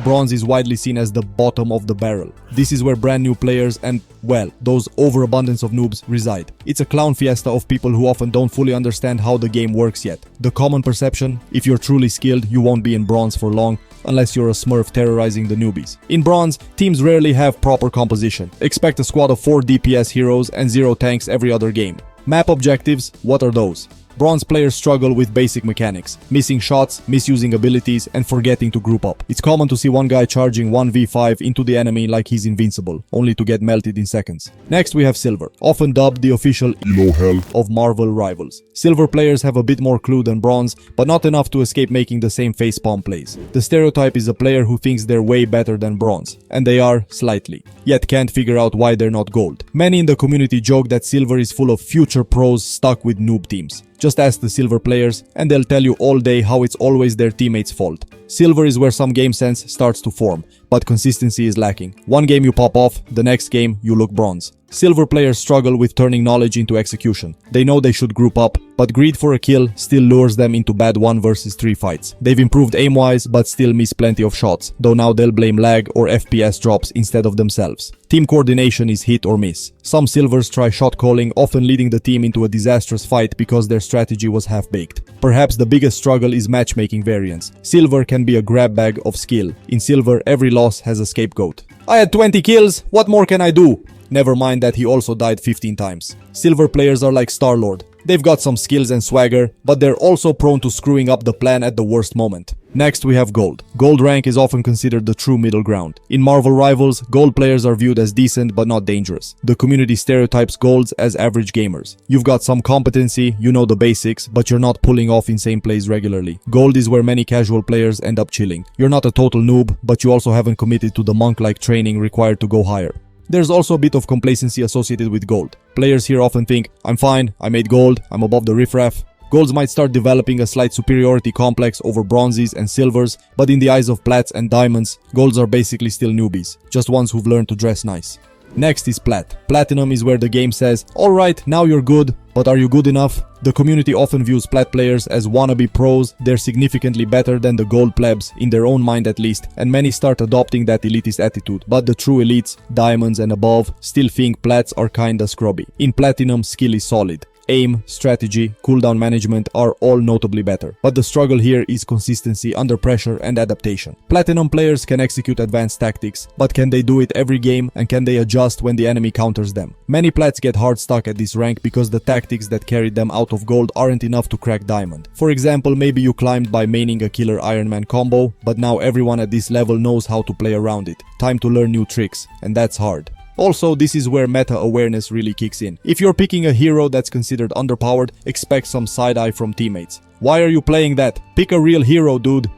Bronze is widely seen as the bottom of the barrel. This is where brand new players and, well, those overabundance of noobs reside. It's a clown fiesta of people who often don't fully understand how the game works yet. The common perception, if you're truly skilled, you won't be in Bronze for long, unless you're a smurf terrorizing the newbies. In Bronze, teams rarely have proper composition. Expect a squad of 4 DPS heroes and 0 tanks every other game. Map objectives, what are those? Bronze players struggle with basic mechanics, missing shots, misusing abilities, and forgetting to group up. It's common to see one guy charging 1v5 into the enemy like he's invincible, only to get melted in seconds. Next we have Silver, often dubbed the official elo hell of Marvel Rivals. Silver players have a bit more clue than Bronze, but not enough to escape making the same facepalm plays. The stereotype is a player who thinks they're way better than Bronze, and they are slightly, yet can't figure out why they're not Gold. Many in the community joke that Silver is full of future pros stuck with noob teams. Just ask the Silver players and they'll tell you all day how it's always their teammates' fault. Silver is where some game sense starts to form, but consistency is lacking. One game you pop off, the next game you look Bronze. Silver players struggle with turning knowledge into execution. They know they should group up, but greed for a kill still lures them into bad 1 versus 3 fights. They've improved aim-wise, but still miss plenty of shots, though now they'll blame lag or FPS drops instead of themselves. Team coordination is hit or miss. Some Silvers try shot calling, often leading the team into a disastrous fight because their strategy was half-baked. Perhaps the biggest struggle is matchmaking variance. Silver can be a grab bag of skill. In Silver, every loss has a scapegoat. I had 20 kills, what more can I do? Never mind that he also died 15 times. Silver players are like Star-Lord. They've got some skills and swagger, but they're also prone to screwing up the plan at the worst moment. Next we have Gold. Gold rank is often considered the true middle ground. In Marvel Rivals, Gold players are viewed as decent but not dangerous. The community stereotypes Golds as average gamers. You've got some competency, you know the basics, but you're not pulling off insane plays regularly. Gold is where many casual players end up chilling. You're not a total noob, but you also haven't committed to the monk-like training required to go higher. There's also a bit of complacency associated with Gold. Players here often think, I'm fine, I made Gold, I'm above the riffraff. Golds might start developing a slight superiority complex over Bronzes and Silvers, but in the eyes of Plats and Diamonds, Golds are basically still newbies, just ones who've learned to dress nice. Next is Plat. Platinum is where the game says, alright, now you're good, but are you good enough? The community often views Plat players as wannabe pros. They're significantly better than the Gold plebs, in their own mind at least, and many start adopting that elitist attitude. But the true elites, Diamonds and above, still think Plats are kinda scrubby. In Platinum, skill is solid. Aim, strategy, cooldown management are all notably better. But the struggle here is consistency under pressure and adaptation. Platinum players can execute advanced tactics, but can they do it every game and can they adjust when the enemy counters them? Many Plats get hard stuck at this rank because the tactics that carried them out of Gold aren't enough to crack Diamond. For example, maybe you climbed by maining a killer Iron Man combo, but now everyone at this level knows how to play around it. Time to learn new tricks, and that's hard. Also, this is where meta-awareness really kicks in. If you're picking a hero that's considered underpowered, expect some side-eye from teammates. Why are you playing that? Pick a real hero, dude.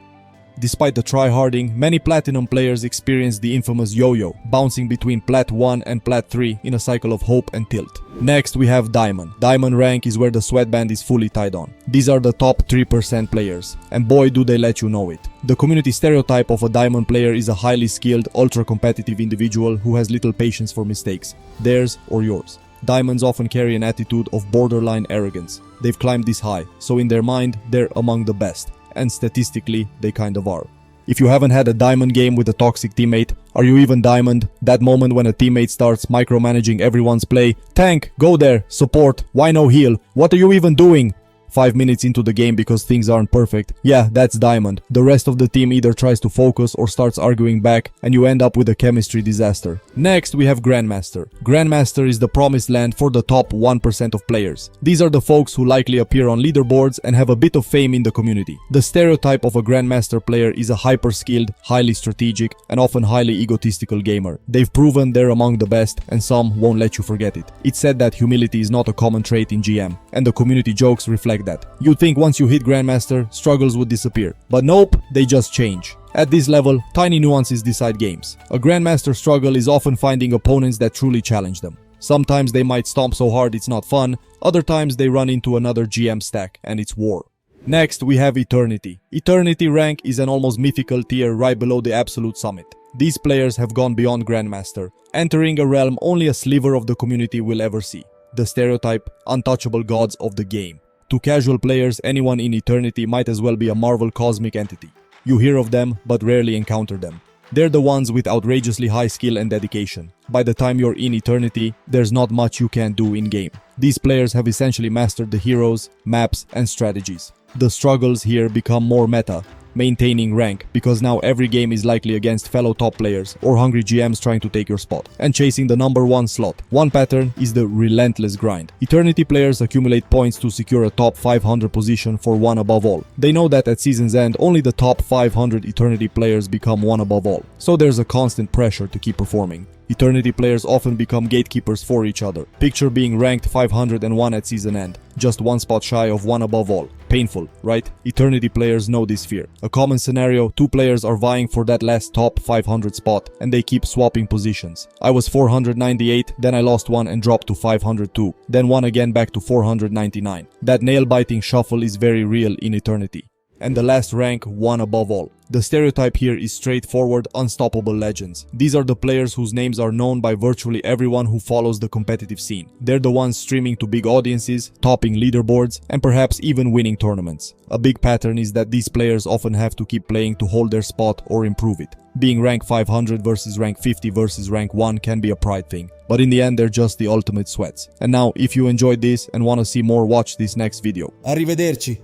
Despite the try-harding, many Platinum players experience the infamous yo-yo, bouncing between Plat 1 and Plat 3 in a cycle of hope and tilt. Next we have Diamond. Diamond rank is where the sweatband is fully tied on. These are the top 3% players, and boy do they let you know it. The community stereotype of a Diamond player is a highly skilled, ultra-competitive individual who has little patience for mistakes, theirs or yours. Diamonds often carry an attitude of borderline arrogance. They've climbed this high, so in their mind, they're among the best. And statistically, they kind of are. If you haven't had a Diamond game with a toxic teammate, are you even Diamond? That moment when a teammate starts micromanaging everyone's play. Tank, go there. Support, why no heal? What are you even doing? 5 minutes into the game because things aren't perfect. Yeah, that's Diamond. The rest of the team either tries to focus or starts arguing back, and you end up with a chemistry disaster. Next, we have Grandmaster. Grandmaster is the promised land for the top 1% of players. These are the folks who likely appear on leaderboards and have a bit of fame in the community. The stereotype of a Grandmaster player is a hyper-skilled, highly strategic, and often highly egotistical gamer. They've proven they're among the best, and some won't let you forget it. It's said that humility is not a common trait in GM, and the community jokes reflect that. You'd think once you hit Grandmaster, struggles would disappear. But nope, they just change. At this level, tiny nuances decide games. A Grandmaster struggle is often finding opponents that truly challenge them. Sometimes they might stomp so hard it's not fun, other times they run into another GM stack and it's war. Next we have Eternity. Eternity rank is an almost mythical tier right below the absolute summit. These players have gone beyond Grandmaster, entering a realm only a sliver of the community will ever see. The stereotype, untouchable gods of the game. To casual players, anyone in Eternity might as well be a Marvel cosmic entity. You hear of them, but rarely encounter them. They're the ones with outrageously high skill and dedication. By the time you're in Eternity, there's not much you can do in-game. These players have essentially mastered the heroes, maps, and strategies. The struggles here become more meta, maintaining rank, because now every game is likely against fellow top players or hungry GMs trying to take your spot, and chasing the number 1 slot. One pattern is the relentless grind. Eternity players accumulate points to secure a top 500 position for one above all. They know that at season's end, only the top 500 Eternity players become one above all, so there's a constant pressure to keep performing. Eternity players often become gatekeepers for each other. Picture being ranked 501 at season end, just one spot shy of one above all. Painful, right? Eternity players know this fear. A common scenario, 2 players are vying for that last top 500 spot, and they keep swapping positions. I was 498, then I lost one and dropped to 502, then one again back to 499. That nail-biting shuffle is very real in Eternity. And the last rank, one above all. The stereotype here is straightforward, unstoppable legends. These are the players whose names are known by virtually everyone who follows the competitive scene. They're the ones streaming to big audiences, topping leaderboards, and perhaps even winning tournaments. A big pattern is that these players often have to keep playing to hold their spot or improve it. Being rank 500 versus rank 50 versus rank 1 can be a pride thing, but in the end they're just the ultimate sweats. And now, if you enjoyed this and want to see more, watch this next video. Arrivederci.